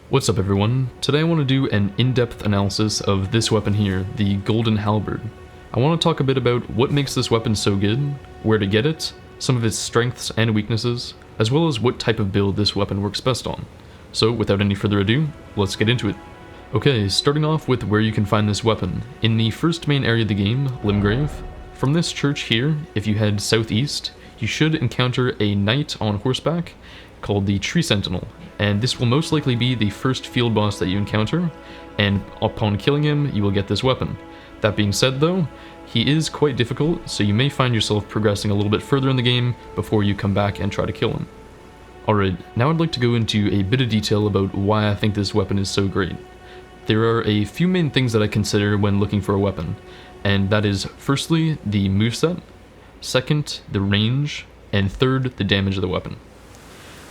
What's up everyone? Today I want to do an in-depth analysis of this weapon here, the Golden Halberd. I want to talk a bit about what makes this weapon so good, where to get it, some of its strengths and weaknesses, as well as what type of build this weapon works best on. So without any further ado, let's get into it. Okay, starting off with where you can find this weapon. In the first main area of the game, Limgrave. From this church here, if you head southeast, you should encounter a knight on horseback called the Tree Sentinel, and this will most likely be the first field boss that you encounter, and upon killing him, you will get this weapon. That being said though, he is quite difficult, so you may find yourself progressing a little bit further in the game before you come back and try to kill him. Alright, now I'd like to go into a bit of detail about why I think this weapon is so great. There are a few main things that I consider when looking for a weapon, and that is firstly the moveset, second the range, and third the damage of the weapon.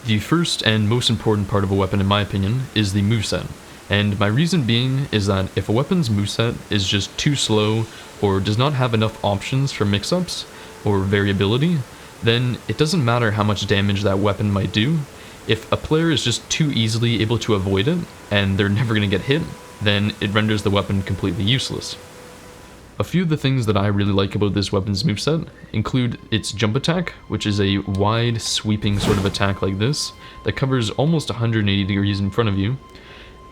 The first and most important part of a weapon in my opinion is the moveset, and my reason being is that if a weapon's moveset is just too slow or does not have enough options for mix-ups or variability, then it doesn't matter how much damage that weapon might do. If a player is just too easily able to avoid it and they're never going to get hit, then it renders the weapon completely useless. A few of the things that I really like about this weapon's moveset include its jump attack, which is a wide, sweeping sort of attack like this that covers almost 180 degrees in front of you,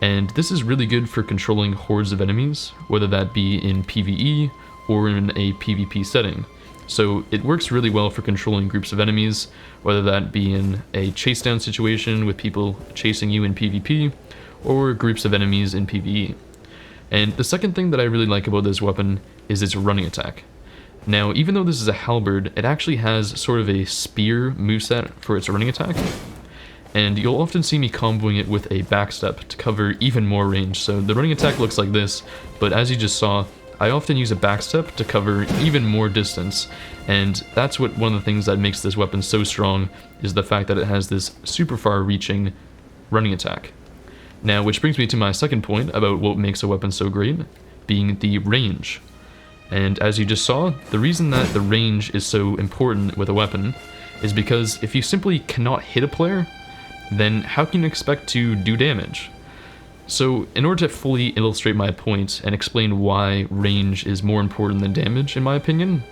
and this is really good for controlling hordes of enemies, whether that be in PvE or in a PvP setting. So it works really well for controlling groups of enemies, whether that be in a chase down situation with people chasing you in PvP, or groups of enemies in PvE. And the second thing that I really like about this weapon is its running attack. Now, even though this is a halberd, it actually has sort of a spear moveset for its running attack, and you'll often see me comboing it with a backstep to cover even more range. So the running attack looks like this, but as you just saw, I often use a backstep to cover even more distance, and that's one of the things that makes this weapon so strong, is the fact that it has this super far reaching running attack. Now, which brings me to my second point about what makes a weapon so great, being the range. And as you just saw, the reason that the range is so important with a weapon is because if you simply cannot hit a player, then how can you expect to do damage? So in order to fully illustrate my point and explain why range is more important than damage in my opinion,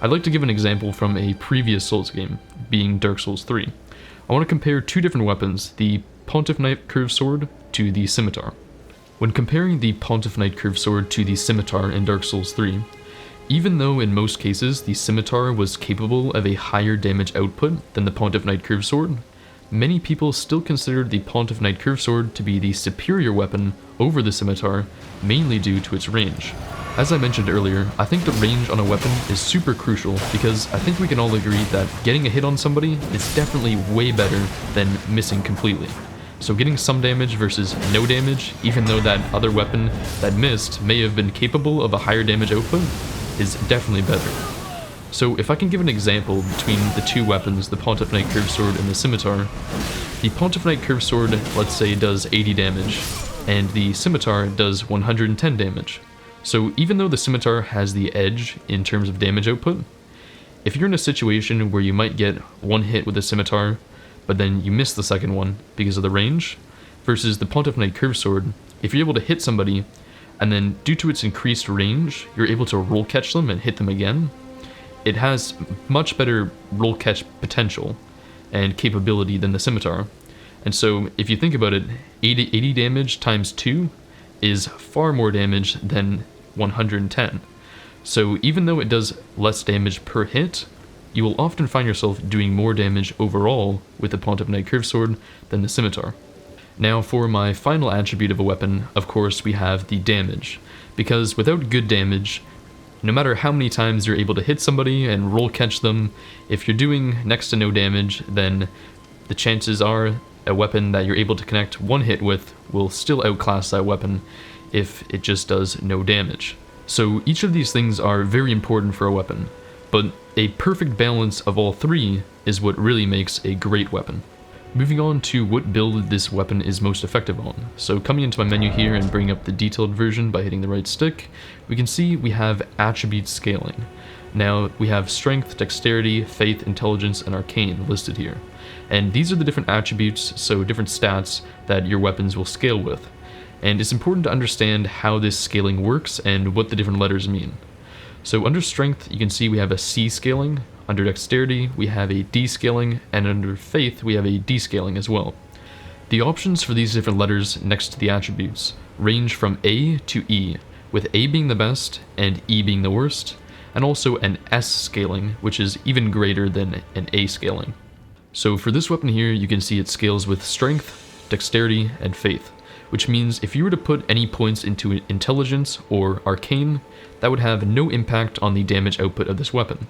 I'd like to give an example from a previous Souls game, being Dark Souls 3. I want to compare two different weapons, the Pontiff Knight Curved Sword to the Scimitar. When comparing the Pontiff Knight Curved Sword to the Scimitar in Dark Souls 3, even though in most cases the Scimitar was capable of a higher damage output than the Pontiff Knight Curved Sword, many people still considered the Pontiff Knight Curved Sword to be the superior weapon over the Scimitar, mainly due to its range. As I mentioned earlier, I think the range on a weapon is super crucial because I think we can all agree that getting a hit on somebody is definitely way better than missing completely. So getting some damage versus no damage, even though that other weapon that missed may have been capable of a higher damage output, is definitely better. So if I can give an example between the two weapons, the Pontiff Knight Curved Sword and the Scimitar, the Pontiff Knight Curved Sword, let's say, does 80 damage, and the Scimitar does 110 damage. So even though the Scimitar has the edge in terms of damage output, if you're in a situation where you might get one hit with the Scimitar, but then you miss the second one because of the range, versus the Pontiff Knight Curved Sword, if you're able to hit somebody, and then due to its increased range, you're able to roll catch them and hit them again, it has much better roll catch potential and capability than the Scimitar. And so if you think about it, 80 damage times 2 is far more damage than 110. So even though it does less damage per hit, you will often find yourself doing more damage overall with the Pontiff Knight Curved Sword than the Scimitar. Now for my final attribute of a weapon, of course we have the damage, because without good damage, no matter how many times you're able to hit somebody and roll catch them, if you're doing next to no damage, then the chances are a weapon that you're able to connect one hit with will still outclass that weapon if it just does no damage. So each of these things are very important for a weapon, but a perfect balance of all three is what really makes a great weapon. Moving on to what build this weapon is most effective on. So coming into my menu here and bringing up the detailed version by hitting the right stick, we can see we have attribute scaling. Now, we have Strength, Dexterity, Faith, Intelligence, and Arcane listed here. And these are the different attributes, so different stats, that your weapons will scale with. And it's important to understand how this scaling works and what the different letters mean. So under Strength, you can see we have a C scaling, under Dexterity, we have a D scaling, and under Faith, we have a D scaling as well. The options for these different letters next to the attributes range from A to E, with A being the best and E being the worst, and also an S scaling, which is even greater than an A scaling. So for this weapon here, you can see it scales with Strength, Dexterity, and Faith, which means if you were to put any points into Intelligence or Arcane, that would have no impact on the damage output of this weapon.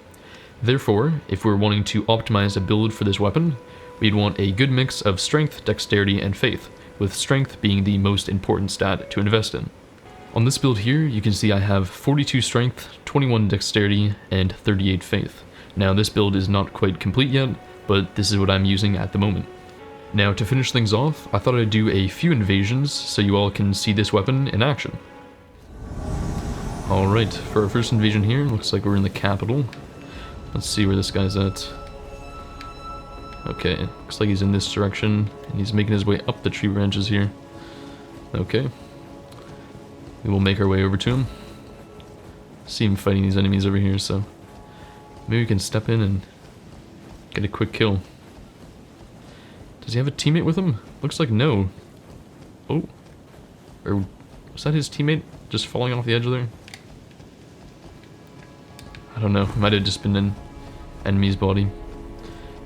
Therefore, if we're wanting to optimize a build for this weapon, we'd want a good mix of Strength, Dexterity, and Faith, with Strength being the most important stat to invest in. On this build here, you can see I have 42 Strength, 21 Dexterity, and 38 Faith. Now this build is not quite complete yet, but this is what I'm using at the moment. Now to finish things off, I thought I'd do a few invasions so you all can see this weapon in action. Alright, for our first invasion here, looks like we're in the capital. Let's see where this guy's at. Okay, looks like he's in this direction, and he's making his way up the tree branches here. Okay. We will make our way over to him. See him fighting these enemies over here, so maybe we can step in and get a quick kill. Does he have a teammate with him? Looks like no. Oh. Or was that his teammate just falling off the edge there? I don't know. It might have just been an enemy's body.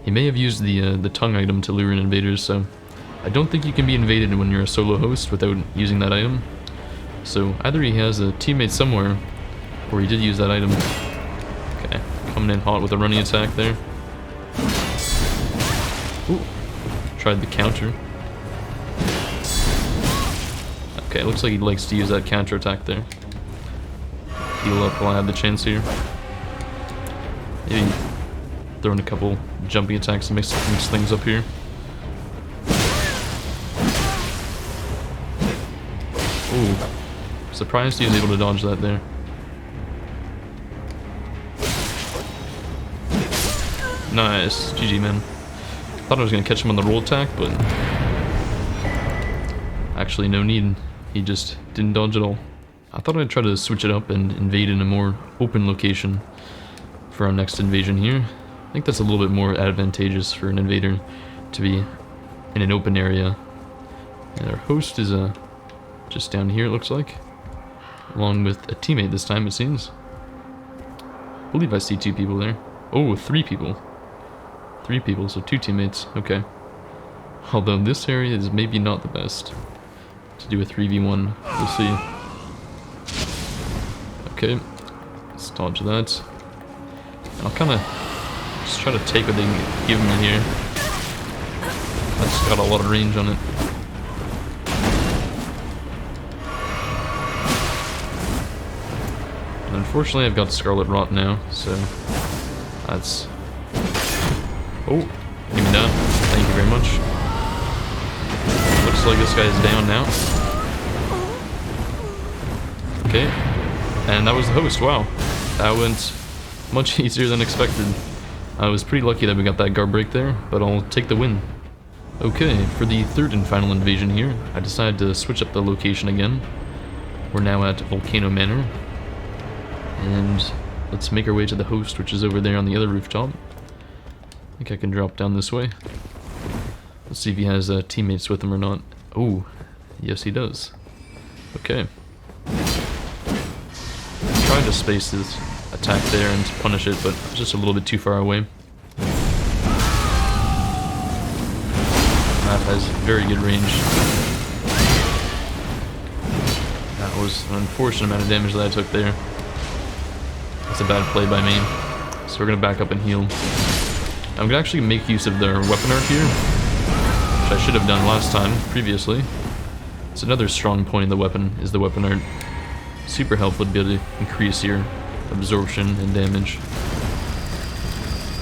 He may have used the tongue item to lure in invaders, so I don't think you can be invaded when you're a solo host without using that item. So either he has a teammate somewhere, or he did use that item. Okay, coming in hot with a running attack there. Ooh, tried the counter. Okay, looks like he likes to use that counter attack there. Heal up while I have the chance here. Maybe throw in a couple jumping attacks to mix things up here. Ooh, surprised he was able to dodge that there. Nice, GG man. Thought I was gonna catch him on the roll attack, but actually no need. He just didn't dodge at all. I thought I'd try to switch it up and invade in a more open location for our next invasion here. I think that's a little bit more advantageous for an invader to be in an open area. And our host is just down here, it looks like, along with a teammate this time, it seems. I believe I see 2 people there. Oh, 3 people. 3 people, so 2 teammates. Okay. Although this area is maybe not the best to do a 3v1. We'll see. Okay. Let's dodge that. I'll kind of just try to take what they can give me here. That's got a lot of range on it. And unfortunately, I've got Scarlet Rot now, so that's... Oh, give me that. Thank you very much. Looks like this guy's down now. Okay, and that was the host. Wow, that went much easier than expected. I was pretty lucky that we got that guard break there, but I'll take the win. Okay, for the third and final invasion here, I decided to switch up the location again. We're now at Volcano Manor, and let's make our way to the host, which is over there on the other rooftop. I think I can drop down this way. Let's see if he has teammates with him or not. Oh, yes he does. Okay. Tried to space his attack there and punish it, but just a little bit too far away. That has very good range. That was an unfortunate amount of damage that I took there. That's a bad play by me. So we're gonna back up and heal. I'm gonna actually make use of their weapon art here, which I should have done last time, previously. It's another strong point of the weapon, is the weapon art. Super helpful to be able to increase your absorption and damage.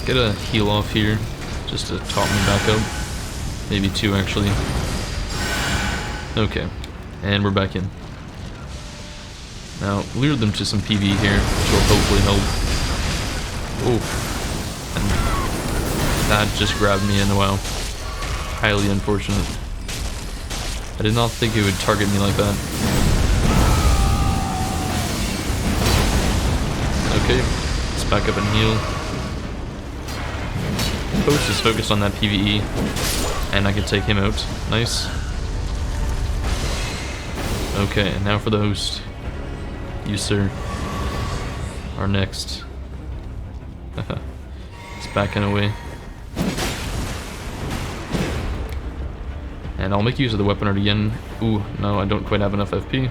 Get a heal off here, just to top me back up. Maybe 2 actually. Okay, and we're back in. Now, lure them to some PV here, which will hopefully help. Oof. And that just grabbed me in, wow. Highly unfortunate. I did not think it would target me like that. Okay, let's back up and heal. Post is focused on that PvE, and I can take him out. Nice. Okay, now for the host. You, sir, are next. It's backing away. And I'll make use of the weapon art again. Ooh, no, I don't quite have enough FP.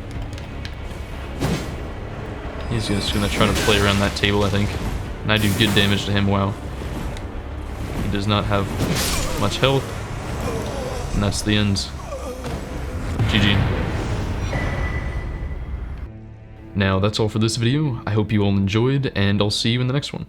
He's just gonna try to play around that table, I think. And I do good damage to him, wow. He does not have much health. And that's the end. GG. Now, that's all for this video. I hope you all enjoyed, and I'll see you in the next one.